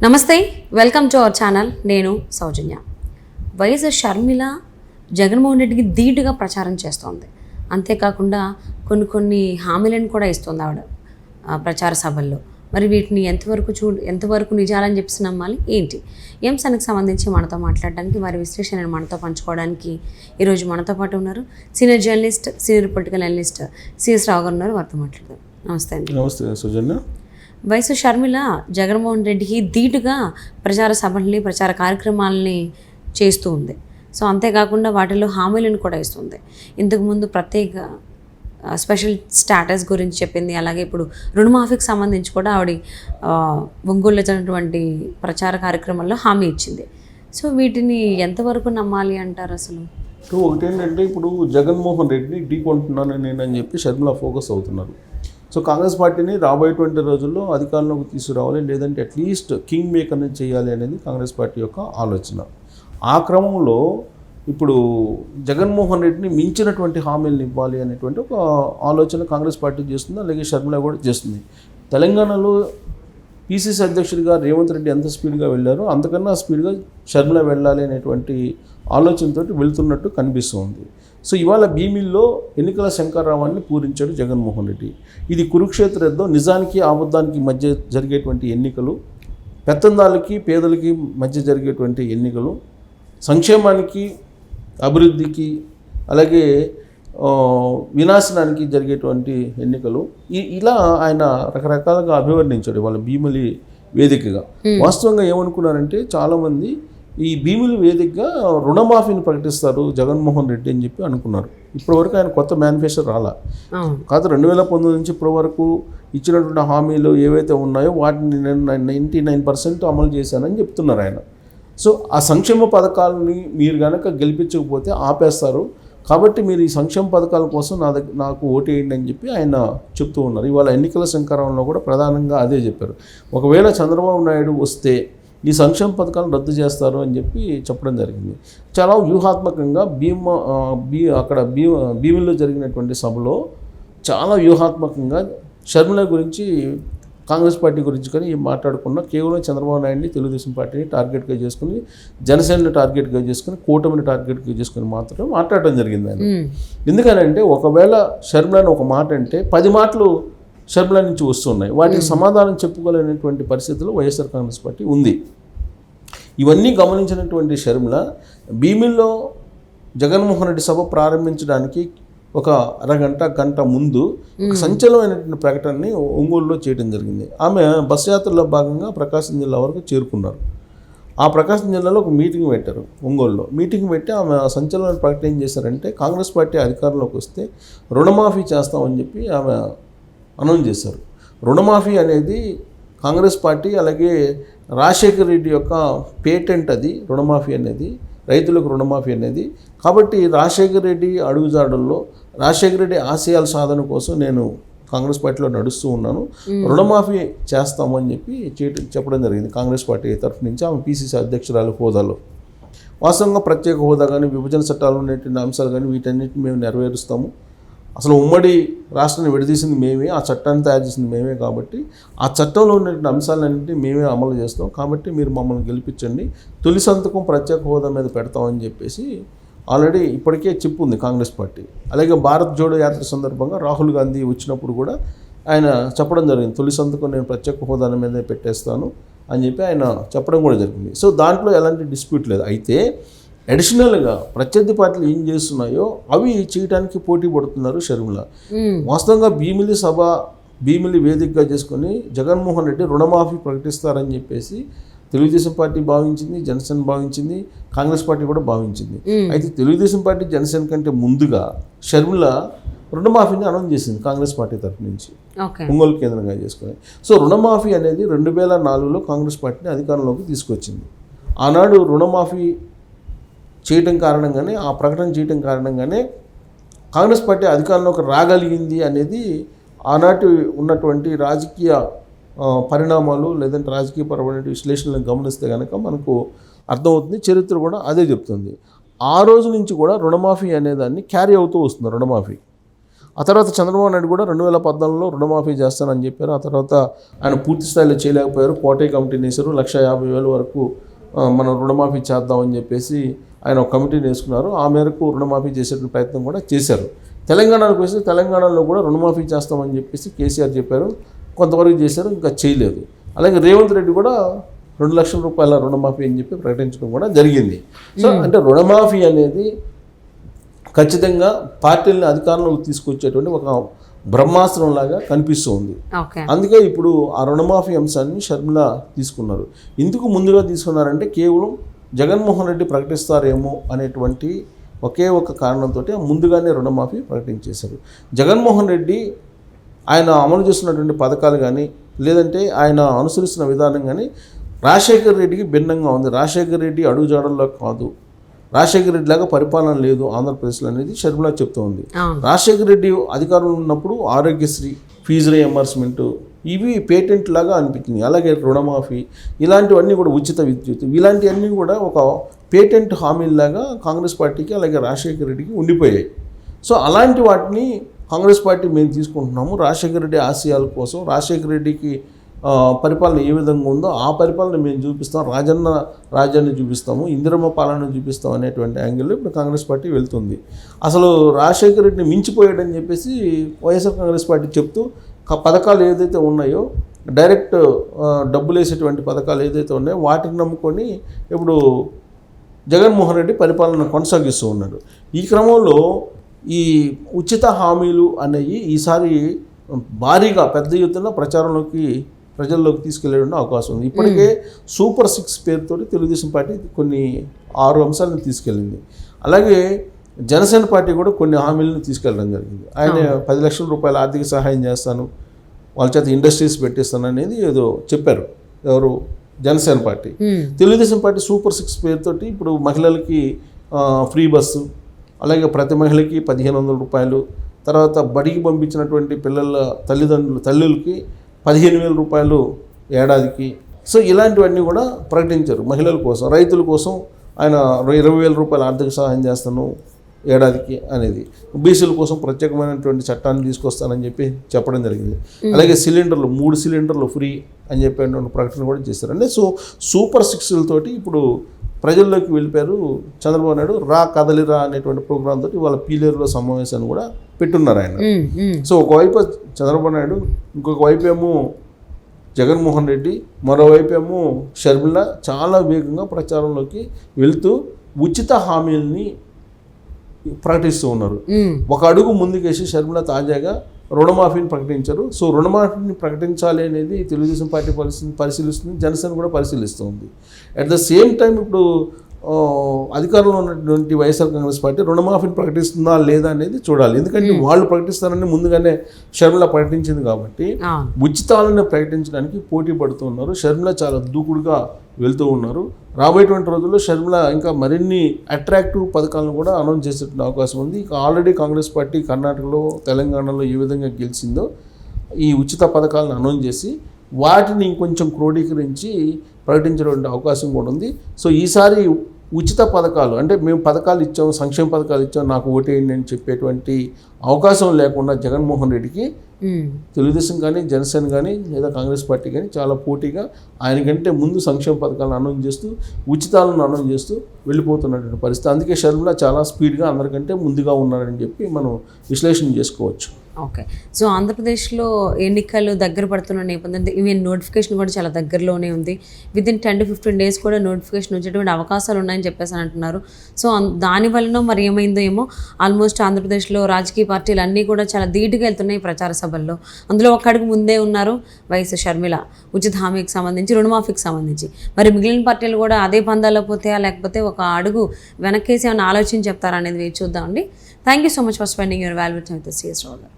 నమస్తే, welcome to our channel. నేను సౌజన్య. YS Sharmila Jaganmohan రెడ్డికి ధీటుగా ప్రచారం చేస్తోంది. అంతేకాకుండా కొన్ని హామీలను కూడా ఇస్తుంది ఆవిడ ప్రచార సభల్లో. మరి వీటిని ఎంతవరకు నిజాలని చెప్పి నమ్మాలి, ఏంటి ఈ అంశానికి సంబంధించి మనతో మాట్లాడడానికి, వారి విశ్లేషణను మనతో పంచుకోవడానికి ఈరోజు మనతో పాటు ఉన్నారు senior journalist, senior political analyst CS Rao garu ఉన్నారు. వారితో మాట్లాడదాం. నమస్తే అండి. నమస్తే సౌజన్య. వైఎస్ షర్మిల జగన్మోహన్ రెడ్డికి ధీటుగా ప్రచార సభల్ని, ప్రచార కార్యక్రమాలని చేస్తూ ఉంది. సో అంతేకాకుండా వాటిలో హామీలను కూడా ఇస్తుంది. ఇంతకుముందు ప్రత్యేక స్పెషల్ స్టాటస్ గురించి చెప్పింది. అలాగే ఇప్పుడు రుణమాఫీకి సంబంధించి కూడా ఆవిడ ఒంగోలులో జరిగినటువంటి ప్రచార కార్యక్రమంలో హామీ ఇచ్చింది. సో వీటిని ఎంతవరకు నమ్మాలి అంటారు అసలు? ఒకటేంటంటే, ఇప్పుడు జగన్మోహన్ రెడ్డిని ఢీకొంటున్నాను నేనని చెప్పి షర్మిల ఫోకస్ అవుతున్నారు. సో కాంగ్రెస్ పార్టీని రాబోయేటువంటి రోజుల్లో అధికారంలోకి తీసుకురావాలి, లేదంటే అట్లీస్ట్ కింగ్ మేకర్ని చేయాలి అనేది కాంగ్రెస్ పార్టీ యొక్క ఆలోచన. ఆ క్రమంలో ఇప్పుడు జగన్మోహన్ రెడ్డిని మించినటువంటి హామీలను ఇవ్వాలి అనేటువంటి ఒక ఆలోచన కాంగ్రెస్ పార్టీ చేస్తుంది, అలాగే షర్మిల కూడా చేస్తుంది. తెలంగాణలో పీసీసీ అధ్యక్షుడిగా రేవంత్ రెడ్డి ఎంత స్పీడ్గా వెళ్ళారో అంతకన్నా స్పీడ్గా షర్మిల వెళ్ళాలి అనేటువంటి ఆలోచనతో వెళ్తున్నట్టు కనిపిస్తుంది. సో ఇవాళ భీమిల్లో ఎన్నికల శంకర్రావాన్ని పూరించాడు జగన్మోహన్ రెడ్డి. ఇది కురుక్షేత్ర యుద్ధం. నిజానికి అబద్ధానికి మధ్య జరిగేటువంటి ఎన్నికలు, పెత్తందాలకి పేదలకి మధ్య జరిగేటువంటి ఎన్నికలు, సంక్షేమానికి అభివృద్ధికి అలాగే వినాశనానికి జరిగేటువంటి ఎన్నికలు. ఇలా ఆయన రకరకాలుగా అభివర్ణించాడు వాళ్ళ భీమిలి వేదికగా. వాస్తవంగా ఏమనుకున్నారంటే చాలామంది ఈ భీమిలి వేదికగా రుణమాఫీని ప్రకటిస్తారు జగన్మోహన్ రెడ్డి అని చెప్పి అనుకున్నారు. ఇప్పటివరకు ఆయన కొత్త మేనిఫెస్టో రాలా కాదు. 2019 నుంచి ఇప్పటి వరకు ఇచ్చినటువంటి హామీలు ఏవైతే ఉన్నాయో వాటిని నేను 99% అమలు చేశానని చెప్తున్నారు ఆయన. సో ఆ సంక్షేమ పథకాలని మీరు కనుక గెలిపించకపోతే ఆపేస్తారు, కాబట్టి మీరు ఈ సంక్షేమ పథకాల కోసం నాకు ఓటేయండి అని చెప్పి ఆయన చెప్తూ ఉన్నారు. ఇవాళ ఎన్నికల శంకరంలో కూడా ప్రధానంగా అదే చెప్పారు. ఒకవేళ చంద్రబాబు నాయుడు వస్తే ఈ సంక్షేమ పథకాలను రద్దు చేస్తారు అని చెప్పి చెప్పడం జరిగింది. చాలా వ్యూహాత్మకంగా భీమిలో జరిగినటువంటి సభలో చాలా వ్యూహాత్మకంగా షర్మిల గురించి, కాంగ్రెస్ పార్టీ గురించి కానీ మాట్లాడకుండా కేవలం చంద్రబాబు నాయుడిని, తెలుగుదేశం పార్టీని టార్గెట్గా చేసుకుని, జనసేనని టార్గెట్గా చేసుకుని, కూటమిని టార్గెట్గా చేసుకుని మాత్రమే మాట్లాడటం జరిగింది ఆయన. ఎందుకనంటే ఒకవేళ షర్మిలని ఒక మాట అంటే 10 మాటలు షర్మిల నుంచి వస్తున్నాయి. వాటికి సమాధానం చెప్పుకోలేనటువంటి పరిస్థితుల్లో వైఎస్ఆర్ కాంగ్రెస్ పార్టీ ఉంది. ఇవన్నీ గమనించినటువంటి షర్మిల భీమిల్లో జగన్మోహన్ రెడ్డి సభ ప్రారంభించడానికి ఒక గంట ముందు ఒక సంచలనమైనటువంటి ప్రకటనని ఒంగోలులో చేయడం జరిగింది. ఆమె బస్ యాత్రలో భాగంగా ప్రకాశం జిల్లా వరకు చేరుకున్నారు. ఆ ప్రకాశం జిల్లాలో ఒక మీటింగ్ పెట్టారు. ఒంగోలులో మీటింగ్ పెట్టి ఆమె సంచలన ప్రకటన ఏం చేశారంటే, కాంగ్రెస్ పార్టీ అధికారంలోకి వస్తే రుణమాఫీ చేస్తామని చెప్పి ఆమె అనౌన్స్ చేశారు. రుణమాఫీ అనేది కాంగ్రెస్ పార్టీ అలాగే రాజశేఖర రెడ్డి యొక్క పేటెంట్. అది రుణమాఫీ అనేది, రైతులకు రుణమాఫీ అనేది. కాబట్టి రాజశేఖర రెడ్డి అడుగుజాడల్లో, రాజశేఖర రెడ్డి ఆశయాల సాధన కోసం నేను కాంగ్రెస్ పార్టీలో నడుస్తూ ఉన్నాను, రుణమాఫీ చేస్తామని చెప్పి చెప్పడం జరిగింది కాంగ్రెస్ పార్టీ తరఫు నుంచి ఆమె పీసీసీ అధ్యక్షురాలు హోదాలో. వాస్తవంగా ప్రత్యేక హోదా కానీ, విభజన చట్టాలు ఉన్నటువంటి అంశాలు కానీ వీటన్నిటిని మేము నెరవేరుస్తాము. అసలు ఉమ్మడి రాష్ట్రాన్ని విడదీసింది మేమే, ఆ చట్టాన్ని తయారు చేసింది మేమే, కాబట్టి ఆ చట్టంలో ఉన్నటువంటి అంశాలన్నింటినీ మేమే అమలు చేస్తాం, కాబట్టి మీరు మమ్మల్ని గెలిపించండి, తొలి సంతకం ప్రత్యేక హోదా మీద పెడతామని చెప్పేసి ఆల్రెడీ ఇప్పటికే చెప్పుంది కాంగ్రెస్ పార్టీ. అలాగే భారత్ జోడో యాత్ర సందర్భంగా రాహుల్ గాంధీ వచ్చినప్పుడు కూడా ఆయన చెప్పడం జరిగింది, తొలి సంతకం నేను ప్రత్యేక హోదా మీద పెట్టేస్తాను అని చెప్పి ఆయన చెప్పడం కూడా జరిగింది. సో దాంట్లో ఎలాంటి డిస్ప్యూట్ లేదు. అయితే అడిషనల్గా ప్రత్యర్థి పార్టీలు ఏం చేస్తున్నాయో అవి చేయడానికి పోటీ పడుతున్నారు షర్మిల. వాస్తవంగా భీమిలి వేదికగా చేసుకొని జగన్మోహన్ రెడ్డి రుణమాఫీ ప్రకటిస్తారని చెప్పేసి తెలుగుదేశం పార్టీ భావించింది, జనసేన భావించింది, కాంగ్రెస్ పార్టీ కూడా భావించింది. అయితే తెలుగుదేశం పార్టీ జనసేన కంటే ముందుగా షర్మిల రుణమాఫీని అనౌన్స్ చేసింది కాంగ్రెస్ పార్టీ తరఫు నుంచి, ఒంగోలు కేంద్రంగా చేసుకొని. సో రుణమాఫీ అనేది 2004లో కాంగ్రెస్ పార్టీని అధికారంలోకి తీసుకొచ్చింది. ఆనాడు రుణమాఫీ చేయటం కారణంగానే, ఆ ప్రకటన చేయటం కారణంగానే కాంగ్రెస్ పార్టీ అధికారంలోకి రాగలిగింది అనేది ఆనాటి ఉన్నటువంటి రాజకీయ పరిణామాలు లేదంటే రాజకీయపరమైన విశ్లేషణలను గమనిస్తే కనుక మనకు అర్థమవుతుంది. చరిత్ర కూడా అదే చెప్తుంది. ఆ రోజు నుంచి కూడా రుణమాఫీ అనేదాన్ని క్యారీ అవుతూ వస్తుంది. రుణమాఫీ ఆ తర్వాత చంద్రబాబు నాయుడు కూడా 2014లో రుణమాఫీ చేస్తానని చెప్పారు. ఆ తర్వాత ఆయన పూర్తి స్థాయిలో చేయలేకపోయారు. కోటయ్య కమిటీని వేశారు. 1,50,000 వరకు మనం రుణమాఫీ చేద్దామని చెప్పేసి ఆయన ఒక కమిటీని వేసుకున్నారు. ఆ మేరకు రుణమాఫీ చేసే ప్రయత్నం కూడా చేశారు. తెలంగాణకు వస్తే తెలంగాణలో కూడా రుణమాఫీ చేస్తామని చెప్పేసి కేసీఆర్ చెప్పారు. కొంతవరకు చేశారు, ఇంకా చేయలేదు. అలాగే రేవంత్ రెడ్డి కూడా 2 లక్షల రూపాయల రుణమాఫీ అని చెప్పి ప్రకటించడం కూడా జరిగింది. సో అంటే రుణమాఫీ అనేది ఖచ్చితంగా పార్టీలను అధికారంలోకి తీసుకొచ్చేటువంటి ఒక బ్రహ్మాస్త్రంలాగా కనిపిస్తూ ఉంది. అందుకే ఇప్పుడు ఆ రుణమాఫీ అంశాన్ని షర్మిల తీసుకున్నారు. ఎందుకు ముందుగా తీసుకున్నారంటే కేవలం జగన్మోహన్ రెడ్డి ప్రకటిస్తారేమో అనేటువంటి ఒకే ఒక కారణంతో ముందుగానే రుణమాఫీ ప్రకటించేశారు. జగన్మోహన్ రెడ్డి ఆయన అమలు చేస్తున్నటువంటి పథకాలు కానీ లేదంటే ఆయన అనుసరిస్తున్న విధానం కానీ రాజశేఖర్ రెడ్డికి భిన్నంగా ఉంది. రాజశేఖర్ రెడ్డి అడుగుజాడల్లో కాదు, రాజశేఖర రెడ్డి లాగా పరిపాలన లేదు ఆంధ్రప్రదేశ్లో అనేది షర్మిల చెప్తూ ఉంది. రాజశేఖర రెడ్డి అధికారంలో ఉన్నప్పుడు ఆరోగ్యశ్రీ, ఫీజు రియంబర్స్మెంట్ ఇవి పేటెంట్ లాగా అనిపించింది. అలాగే రుణమాఫీ ఇలాంటివన్నీ కూడా, ఉచిత విద్యుత్ ఇలాంటివన్నీ కూడా ఒక పేటెంట్ హామీలాగా కాంగ్రెస్ పార్టీకి అలాగే రాజశేఖర రెడ్డికి ఉండిపోయాయి. సో అలాంటి వాటిని కాంగ్రెస్ పార్టీ మేము తీసుకుంటున్నాము. రాజశేఖర రెడ్డి ఆశయాల కోసం, రాజశేఖర రెడ్డికి పరిపాలన ఏ విధంగా ఉందో ఆ పరిపాలన మేము చూపిస్తాం, రాజ్యాన్ని చూపిస్తాము, ఇందిరమ్మ పాలన చూపిస్తాం అనేటువంటి యాంగిల్లో ఇప్పుడు కాంగ్రెస్ పార్టీ వెళ్తుంది. అసలు రాజశేఖర రెడ్డిని మించిపోయాడని చెప్పేసి వైఎస్ఆర్ కాంగ్రెస్ పార్టీ చెప్తూ పథకాలు ఏదైతే ఉన్నాయో డైరెక్ట్ డబ్బులు వేసేటువంటి పథకాలు ఏదైతే ఉన్నాయో వాటిని నమ్ముకొని ఇప్పుడు జగన్మోహన్ రెడ్డి పరిపాలన కొనసాగిస్తూ ఉన్నాడు. ఈ క్రమంలో ఈ ఉచిత హామీలు అనేవి ఈసారి భారీగా పెద్ద ఎత్తున ప్రజల్లోకి తీసుకెళ్లే అవకాశం ఉంది. ఇప్పటికే సూపర్ 6 పేరుతో తెలుగుదేశం పార్టీ కొన్ని 6 అంశాలను తీసుకెళ్ళింది. అలాగే జనసేన పార్టీ కూడా కొన్ని హామీలను తీసుకెళ్ళడం జరిగింది. ఆయన 10 లక్షల రూపాయల ఆర్థిక సహాయం చేస్తాను, వాళ్ళ చేత ఇండస్ట్రీస్ పెట్టిస్తాను అనేది ఏదో చెప్పారు. ఎవరు? Janasena party. Telugu Desam party super 6 పేరుతోటి ఇప్పుడు మహిళలకి ఫ్రీ బస్సు, అలాగే ప్రతి మహిళకి 1,500 రూపాయలు, తర్వాత బడికి పంపించినటువంటి పిల్లల తల్లులకి 15,000 రూపాయలు ఏడాదికి. సో ఇలాంటివన్నీ కూడా ప్రకటించారు. మహిళల కోసం, రైతుల కోసం ఆయన 20,000 రూపాయల ఆర్థిక సహాయం చేస్తాను ఏడాదికి అనేది, బీసీల కోసం ప్రత్యేకమైనటువంటి చట్టాన్ని తీసుకొస్తానని చెప్పి చెప్పడం జరిగింది. అలాగే సిలిండర్లు 3 సిలిండర్లు ఫ్రీ అని చెప్పేటువంటి ప్రకటన కూడా చేశారు. అంటే సో సూపర్ 6లతోటి ఇప్పుడు ప్రజల్లోకి వెళ్ళిపోయారు చంద్రబాబు నాయుడు. కదలిరా అనేటువంటి ప్రోగ్రామ్ తోటి వాళ్ళ పీలేరులో సమావేశాన్ని కూడా పెట్టున్నారు ఆయన. సో ఒకవైపు చంద్రబాబు నాయుడు, ఇంకొక వైపు ఏమో జగన్మోహన్ రెడ్డి, మరోవైపు ఏమో షర్మిల చాలా వేగంగా ప్రచారంలోకి వెళ్తూ ఉచిత హామీల్ని ప్రకటిస్తూ ఉన్నారు. ఒక అడుగు ముందుకేసి షర్మిల తాజాగా రుణమాఫీని ప్రకటించారు. సో రుణమాఫీని ప్రకటించాలి అనేది తెలుగుదేశం పార్టీ పరిశీలిస్తుంది, జనసేన కూడా పరిశీలిస్తుంది. అట్ ద సేమ్ టైం ఇప్పుడు అధికారంలో ఉన్నటువంటి వైఎస్ఆర్ కాంగ్రెస్ పార్టీ రుణమాఫీని ప్రకటిస్తుందా లేదా అనేది చూడాలి. ఎందుకంటే వాళ్ళు ప్రకటిస్తారని ముందుగానే షర్మిల ప్రకటించింది కాబట్టి ఉచితాలను ప్రకటించడానికి పోటీ పడుతూ ఉన్నారు. షర్మిల చాలా దూకుడుగా వెళ్తూ ఉన్నారు. రాబోయేటువంటి రోజుల్లో షర్మిల ఇంకా మరిన్ని అట్రాక్టివ్ పథకాలను కూడా అనౌన్స్ చేసేటువంటి అవకాశం ఉంది. ఇక ఆల్రెడీ కాంగ్రెస్ పార్టీ కర్ణాటకలో, తెలంగాణలో ఏ విధంగా గెలిచిందో ఈ ఉచిత పథకాలను అనౌన్స్ చేసి వాటిని ఇంకొంచెం క్రోడీకరించి ప్రకటించేటువంటి అవకాశం కూడా ఉంది. సో ఈసారి ఉచిత పథకాలు అంటే మేము పథకాలు ఇచ్చాము, సంక్షేమ పథకాలు ఇచ్చాము, నాకు ఓటేయండి అని చెప్పేటువంటి అవకాశం లేకుండా జగన్మోహన్ రెడ్డికి తెలుగుదేశం కానీ, జనసేన కానీ లేదా కాంగ్రెస్ పార్టీ కానీ చాలా పోటీగా ఆయనకంటే ముందు సంక్షేమ పథకాలను అనౌన్స్ చేస్తూ ఉచితాలను అనౌన్స్ చేస్తూ వెళ్ళిపోతున్నటువంటి పరిస్థితి. అందుకే షర్మిల చాలా స్పీడ్గా అందరికంటే ముందుగా ఉన్నారని చెప్పి మనం విశ్లేషణ చేసుకోవచ్చు. ఓకే. సో ఆంధ్రప్రదేశ్లో ఎన్నికలు దగ్గర పడుతున్న నేపథ్యంలో ఈవెన్ నోటిఫికేషన్ కూడా చాలా దగ్గరలోనే ఉంది. వితిన్ 10 to 15 days కూడా నోటిఫికేషన్ వచ్చేటువంటి అవకాశాలు ఉన్నాయని చెప్పేసి అంటున్నారు. సో దానివల్ల మరి ఏమైందో ఏమో, ఆల్మోస్ట్ ఆంధ్రప్రదేశ్లో రాజకీయ పార్టీలు అన్నీ కూడా చాలా ధీటుగా వెళ్తున్నాయి ప్రచార సభల్లో. అందులో ఒక అడుగు ముందే ఉన్నారు వైఎస్ షర్మిల, ఉచిత హామీకి సంబంధించి, రుణమాఫీకి సంబంధించి. మరి మిగిలిన పార్టీలు కూడా అదే పందాల్లో పోతాయా, లేకపోతే ఒక అడుగు వెనక్కేసి ఏమైనా ఆలోచించి చెప్తారా అనేది చూద్దామండి. Thank you so much for spending your valuable time with CS రావు గారు.